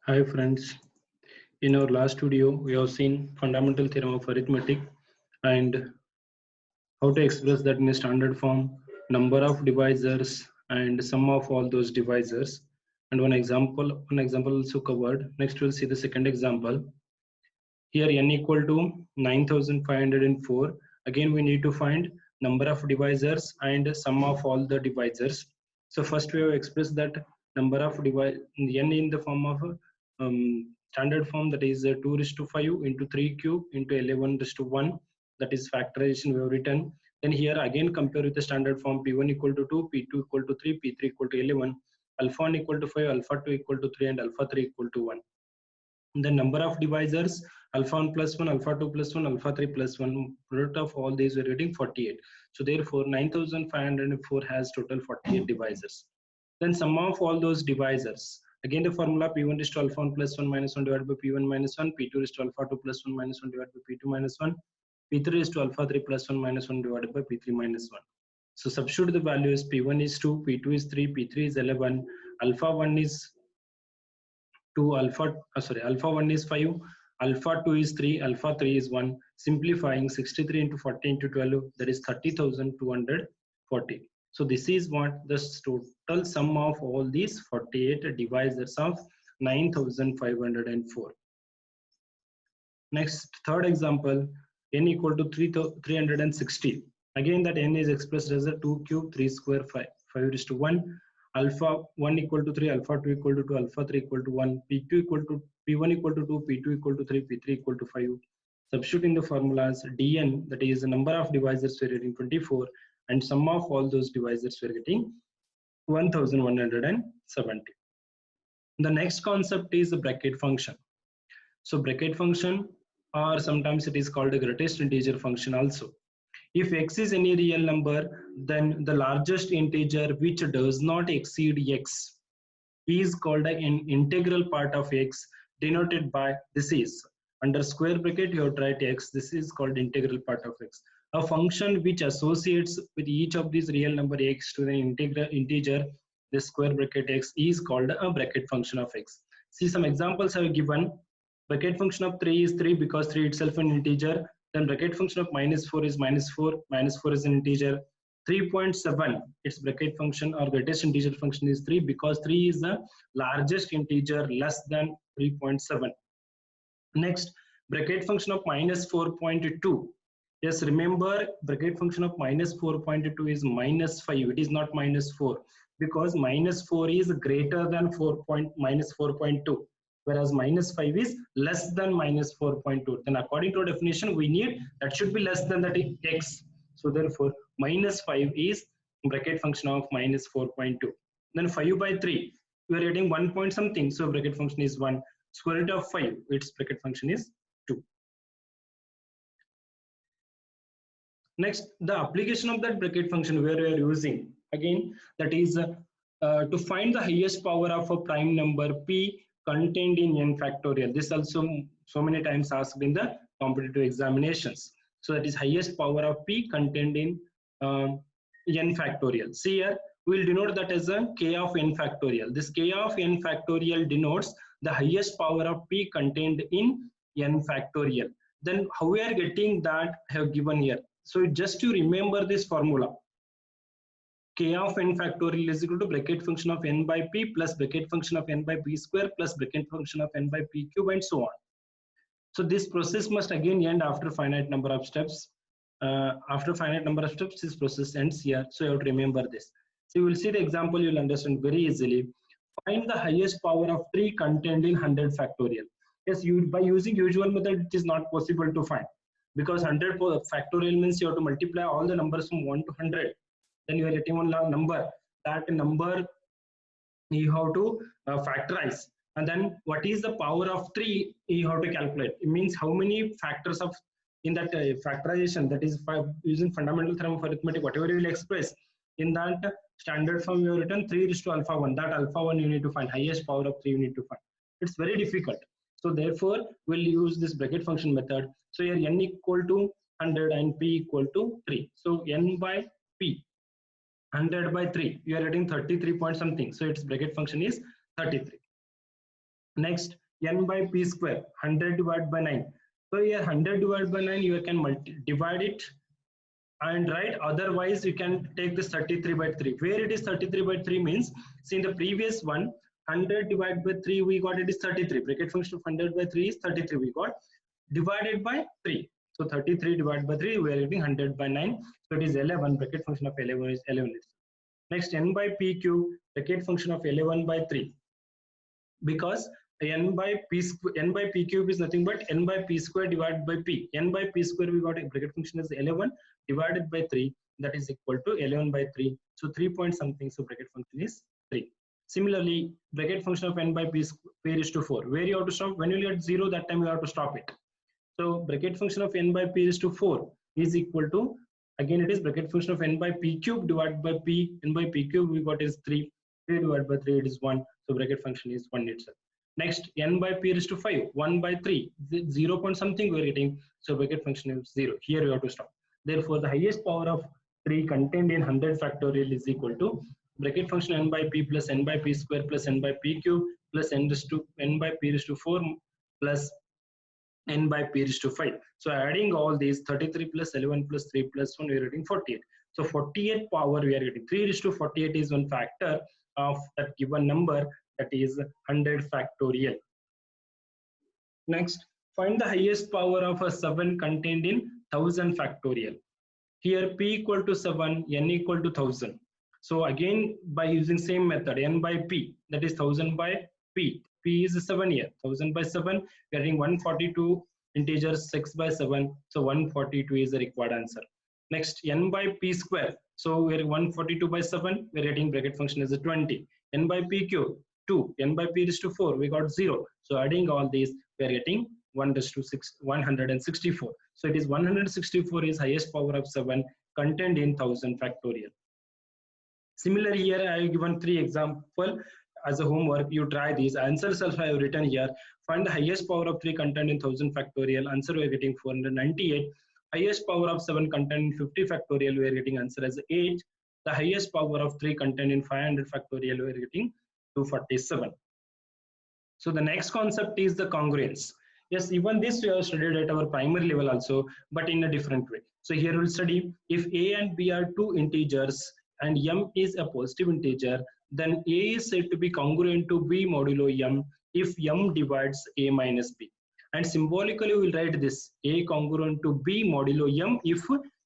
Hi friends, in our last video we have seen fundamental theorem of arithmetic and how to express that in a standard form, number of divisors and sum of all those divisors, and one example also covered. Next we'll see the second example. Here n equal to 9504. Again we need to find number of divisors and sum of all the divisors. So first we have expressed that number of n in the form of standard form, that is 2 raised to 5 into 3 cube into 11 raised to 1, that is factorization we have written. Then here again compare with the standard form, p1 equal to 2, p2 equal to 3, p3 equal to 11, alpha 1 equal to 5, alpha 2 equal to 3, and alpha 3 equal to 1. The number of divisors, alpha 1 plus 1, alpha 2 plus 1, alpha 3 plus 1, product of all these we are getting 48. So therefore 9504 has total 48 divisors. Then sum of all those divisors, again the formula p1 is to alpha 1 plus 1 minus 1 divided by p1 minus 1, p2 is to alpha 2 plus 1 minus 1 divided by p2 minus 1, p3 is to alpha 3 plus 1 minus 1 divided by p3 minus 1. So substitute the values, p1 is 2, p2 is 3, p3 is 11, alpha 1 is 2, alpha 1 is 5, alpha 2 is 3, alpha 3 is 1. Simplifying 63 into 40 into 12, that is 30,240. So this is what the total sum of all these 48 divisors of 9504. Next, third example, n equal to 360. Again that n is expressed as a 2 cube 3 square 5 raised to 1. Alpha 1 equal to 3, alpha 2 equal to 2, alpha 3 equal to 1, p2 equal to p1 equal to 2, p2 equal to 3, p3 equal to 5. Substituting the formulas, dn, that is the number of divisors we are getting 24, and sum of all those divisors we are getting 1170. The next concept is the bracket function. So bracket function, or sometimes it is called a greatest integer function also. If x is any real number, then the largest integer which does not exceed x is called an integral part of x, denoted by this is under square bracket you have to write x. This is called integral part of x. A function which associates with each of these real number x to the integer, the square bracket x, is called a bracket function of x. See, some examples I have given. Bracket function of 3 is 3 because 3 itself an integer. Then bracket function of -4 is -4. -4 is an integer. 3.7, its bracket function or greatest integer function is 3 because 3 is the largest integer less than 3.7. Next, bracket function of -4.2. Yes, remember bracket function of -4.2 is -5. It is not -4 because -4 is greater than -4.2. Whereas -5 is less than -4.2. Then according to our definition, we need that should be less than that x. So therefore, -5 is bracket function of -4.2. Then 5 by 3, we are getting 1 point something. So bracket function is 1. Square root of 5, its bracket function is 2. Next, the application of that bracket function where we are using, again, that is to find the highest power of a prime number p contained in n factorial. This also so many times asked in the competitive examinations. So that is highest power of p contained in n factorial. See here, we will denote that as a k of n factorial. This k of n factorial denotes the highest power of p contained in n factorial. Then how we are getting that I have given here. So just to remember this formula, k of n factorial is equal to bracket function of n by p plus bracket function of n by p square plus bracket function of n by p cube and so on. So this process must again end after finite number of steps. After finite number of steps, this process ends here. So you have to remember this. So you will see the example, you will understand very easily. Find the highest power of 3 contained in 100 factorial. Yes, by using usual method, it is not possible to find because 100 factorial means you have to multiply all the numbers from 1 to 100. Then you are getting one number. That number you have to factorize. And then what is the power of 3 you have to calculate. It means how many factors of in that factorization, that is using fundamental theorem of arithmetic, whatever you will express in that standard form you have written 3 raised to alpha 1. That alpha 1 you need to find, highest power of 3 you need to find. It's very difficult. So therefore we'll use this bracket function method. So here n equal to 100 and p equal to 3. So n by p, 100 by 3, you are getting 33 point something. So its bracket function is 33. Next, n by p square, 100 divided by 9. So here 100 divided by 9, you can divide it and write. Otherwise, you can take this 33 by 3. Where it is 33 by 3 means, see in the previous one, 100 divided by 3, we got it is 33. Bracket function of 100 by 3 is 33. We got divided by 3. So 33 divided by 3, we are getting 100 by 9. So it is 11. Bracket function of 11 is 11. Next, n by p cube, bracket function of 11 by 3. Because n by p cube is nothing but n by p square divided by p. N by p square, we got a bracket function as 11 divided by 3, that is equal to 11 by 3. So 3 point something, so bracket function is 3. Similarly, bracket function of n by p square is to 4. Where you have to stop? When you get 0, that time you have to stop it. So bracket function of n by p is to 4 is equal to, again it is bracket function of n by p cube divided by p. N by p cube we got is 3. 3 divided by 3, it is 1. So bracket function is 1 itself. Next, n by p is to 5. 1 by 3, 0 point something we are getting. So bracket function is 0. Here you have to stop. Therefore, the highest power of 3 contained in 100 factorial is equal to bracket function n by p plus n by p square plus n by p cube plus n by p is to 4 plus n by p is to 5. So adding all these, 33 plus 11 plus 3 plus 1, we are getting 48. So 48 power we are getting. 3 is to 48 is one factor of that given number, that is 100 factorial. Next, find the highest power of a 7 contained in 1000 factorial. Here p equal to 7, n equal to 1000. So again, by using same method, n by p, that is 1000 by p. P is 7 here. 1000 by 7, we are getting 142 integers 6 by 7. So 142 is the required answer. Next, n by p square. So we are 142 by 7, we are getting bracket function is 20. N by p cube, 2. N by p is to 4, we got 0. So adding all these, we are getting 164. So it is 164 is highest power of 7 contained in 1000 factorial. Similarly, here I have given 3 example as a homework. You try these. Answers also I have written here. Find the highest power of 3 contained in 1000 factorial. Answer we are getting 498. Highest power of 7 contained in 50 factorial, we are getting answer as 8. The highest power of 3 contained in 500 factorial, we are getting 247. So the next concept is the congruence. Yes, even this we have studied at our primary level also, but in a different way. So here we'll study if a and b are 2 integers and m is a positive integer, then a is said to be congruent to b modulo m if m divides a minus b. And symbolically we'll write this a congruent to b modulo m if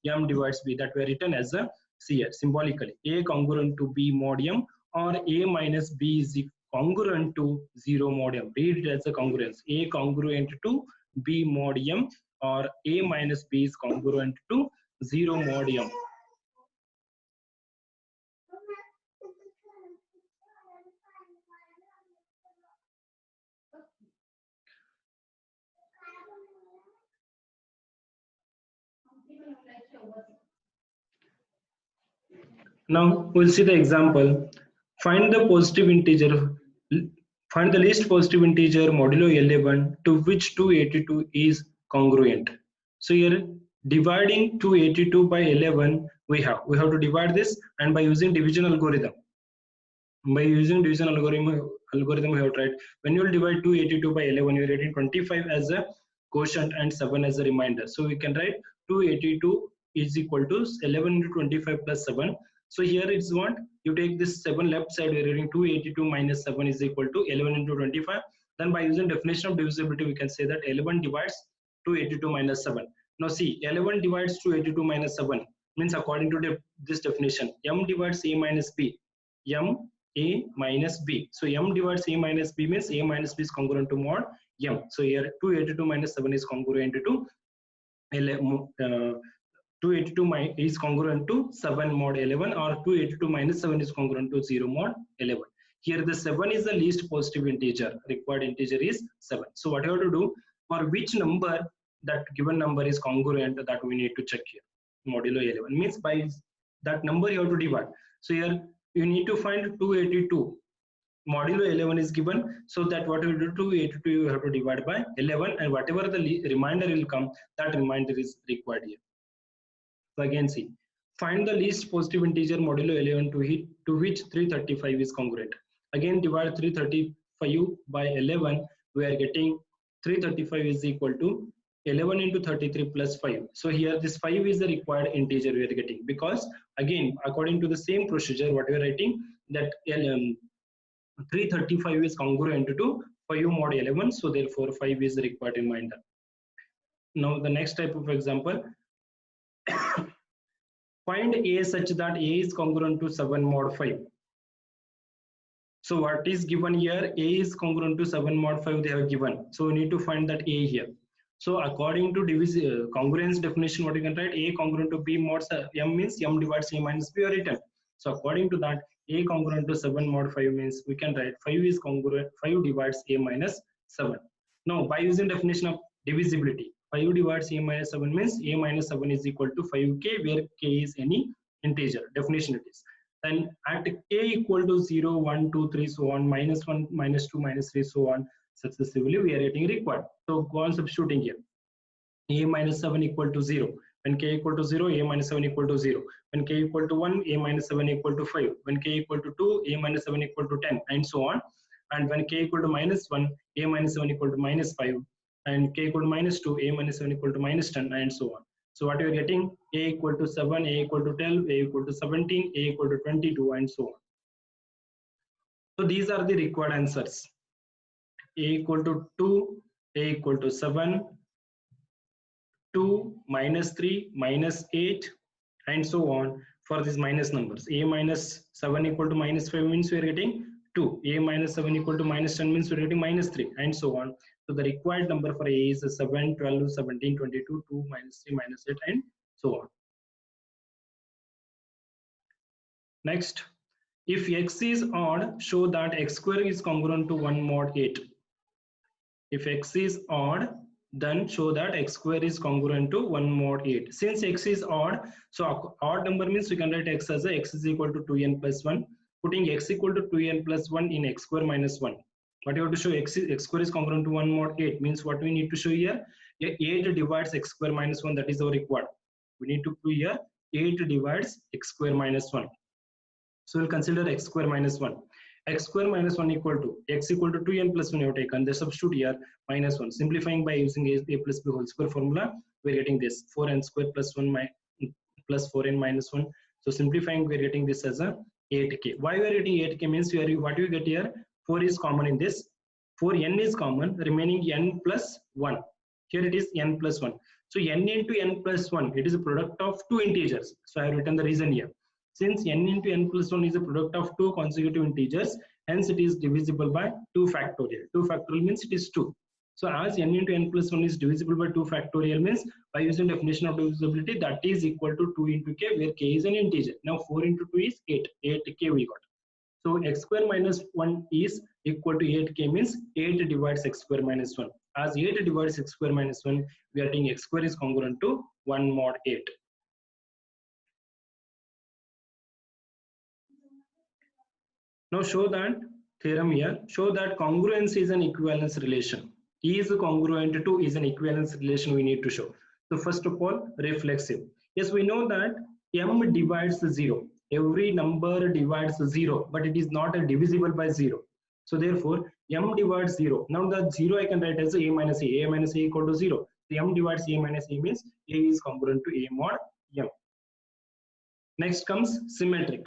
m divides b, that were written as a here symbolically a congruent to b mod m, or a minus b is congruent to 0 mod m. Read it as a congruence. A congruent to b mod m, or a minus b is congruent to 0 mod m. Now we'll see the example. Find the positive integer. Find the least positive integer modulo 11 to which 282 is congruent. So here dividing 282 by 11, we have to divide this, and by using division algorithm. By using division algorithm we have tried. When you will divide 282 by 11, you are getting 25 as a quotient and 7 as a remainder. So we can write 282 is equal to 11 into 25 plus 7. So here it's what you take this 7 left side, we are getting 282 minus 7 is equal to 11 into 25. Then by using definition of divisibility, we can say that 11 divides 282 minus 7. Now see, 11 divides 282 minus 7 means according to this definition, m divides a minus b, m a minus b. So m divides a minus b means a minus b is congruent to mod m. So here 282 minus 7 is congruent to 282 is congruent to 7 mod 11, or 282 minus 7 is congruent to 0 mod 11. Here the 7 is the least positive integer. Required integer is 7. So what you have to do, for which number that given number is congruent, that we need to check here. Modulo 11 means by that number you have to divide. So here you need to find 282. Modulo 11 is given, so that what you do, 282 you have to divide by 11, and whatever the remainder will come, that remainder is required here. So again see, find the least positive integer modulo 11 to which 335 is congruent. Again divide 335 5 by 11, we are getting 335 is equal to 11 into 33 plus 5. So here this 5 is the required integer we are getting, because again according to the same procedure what we are writing, that 335 is congruent to 5 mod 11, so therefore 5 is the required remainder. Now the next type of example, find a such that a is congruent to 7 mod 5. So what is given here, a is congruent to 7 mod 5 they have given, so we need to find that a here. So according to congruence definition, what you can write, a congruent to b mod m means m divides a minus b or written. So according to that, a congruent to 7 mod 5 means we can write 5 is congruent, 5 divides a minus 7. Now by using definition of divisibility, 5 divides a minus 7 means a minus 7 is equal to 5k, where k is any integer, definition it is. Then at k equal to 0, 1, 2, 3, so on, minus 1, minus 2, minus 3, so on, successively we are getting required. So go on substituting here. A minus 7 equal to 0. When k equal to 0, a minus 7 equal to 0. When k equal to 1, a minus 7 equal to 5. When k equal to 2, a minus 7 equal to 10, and so on. And when k equal to minus 1, a minus 7 equal to minus 5. And k equal to minus 2, a minus 7 equal to minus 10, and so on. So what you are getting, a equal to 7, a equal to 12, a equal to 17, a equal to 22, and so on. So these are the required answers. A equal to 2, a equal to 7, 2, minus 3, minus 8, and so on for these minus numbers. A minus 7 equal to minus 5 means we are getting 2. A minus 7 equal to minus 10 means we are getting minus 3, and so on. So the required number for A is 7, 12, 17, 22, 2, minus 3, minus 8, and so on. Next, if x is odd, show that x square is congruent to 1 mod 8. If x is odd, then show that x square is congruent to 1 mod 8. Since x is odd, so odd number means we can write x as a x is equal to 2n plus 1. Putting x equal to 2n plus 1 in x square minus 1. What you have to show, x square is congruent to 1 mod 8 means what we need to show here, 8 divides x square minus 1, that is our required. We need to prove here 8 divides x square minus 1. So we'll consider x square minus 1. X square minus 1 equal to x equal to 2n plus 1 you have taken, the substitute here minus 1. Simplifying by using a plus b whole square formula, we're getting this 4n square plus 1 plus 4n minus 1. So simplifying, we're getting this as a 8k. Why we are getting 8k means what you get here, 4 is common in this, 4n is common, remaining n plus 1. Here it is n plus 1. So n into n plus 1, it is a product of two integers. So I have written the reason here. Since n into n plus 1 is a product of two consecutive integers, hence it is divisible by 2 factorial. 2 factorial means it is 2. So as n into n plus 1 is divisible by 2 factorial means by using definition of divisibility, that is equal to 2 into k, where k is an integer. Now 4 into 2 is 8. 8k we got. So x square minus 1 is equal to 8k means 8 divides x square minus 1. As 8 divides x square minus 1, we are getting x square is congruent to 1 mod 8. Now show that theorem here, show that congruence is an equivalence relation. Is congruent to is an equivalence relation we need to show. So first of all, reflexive. Yes, we know that m divides 0. Every number divides 0, but it is not divisible by 0. So therefore, m divides 0. Now the 0 I can write as a minus a. A minus a equal to 0. The m divides a minus a means a is congruent to a mod m. Next comes symmetric.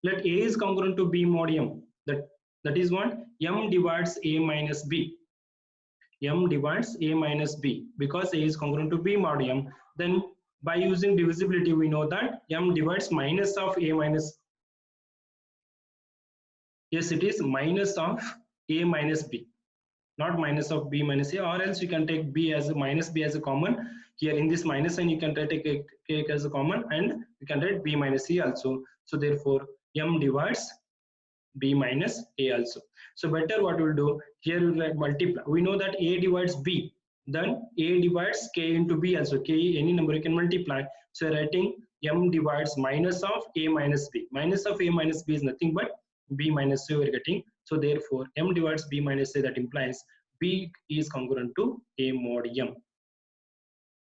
Let a is congruent to b mod m. That is what m divides a minus b. M divides a minus b, because a is congruent to b mod m. Then by using divisibility, we know that m divides minus of a minus. Yes, it is minus of a minus b, not minus of b minus a, or else you can take b as a minus b as a common. Here in this minus sign, you can take a as a common, and you can write b minus a also. So therefore, m divides b minus a also. So better what we'll do here, we'll write multiply. We know that a divides b, then a divides k into b also. K, any number you can multiply. So writing m divides minus of a minus b. Minus of a minus b is nothing but b minus a we're getting. So therefore, m divides b minus a, that implies b is congruent to a mod m.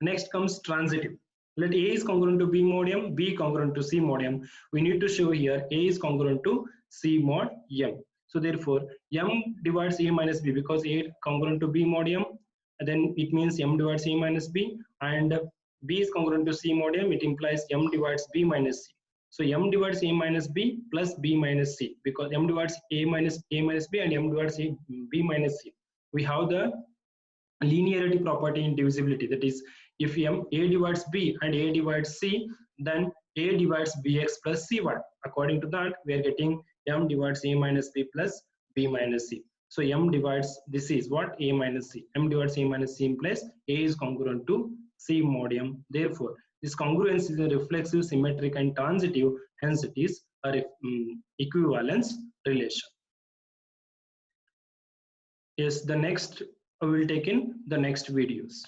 Next comes transitive. Let a is congruent to b mod m, b congruent to c mod m. We need to show here a is congruent to c mod m. So therefore M divides A minus B, because A congruent to B mod M, then it means M divides A minus B, and B is congruent to C mod M, it implies M divides B minus C. So M divides A minus B plus B minus C, because M divides A minus B and M divides B minus C. We have the linearity property in divisibility, that is, if A divides B and A divides C, then A divides Bx plus C1. According to that, we are getting M divides A minus B plus B minus C. So M divides, this is what, A minus C. M divides A minus C implies A is congruent to C mod M. Therefore, this congruence is a reflexive, symmetric and transitive, hence it is a equivalence relation. Yes, the next I will take in the next videos.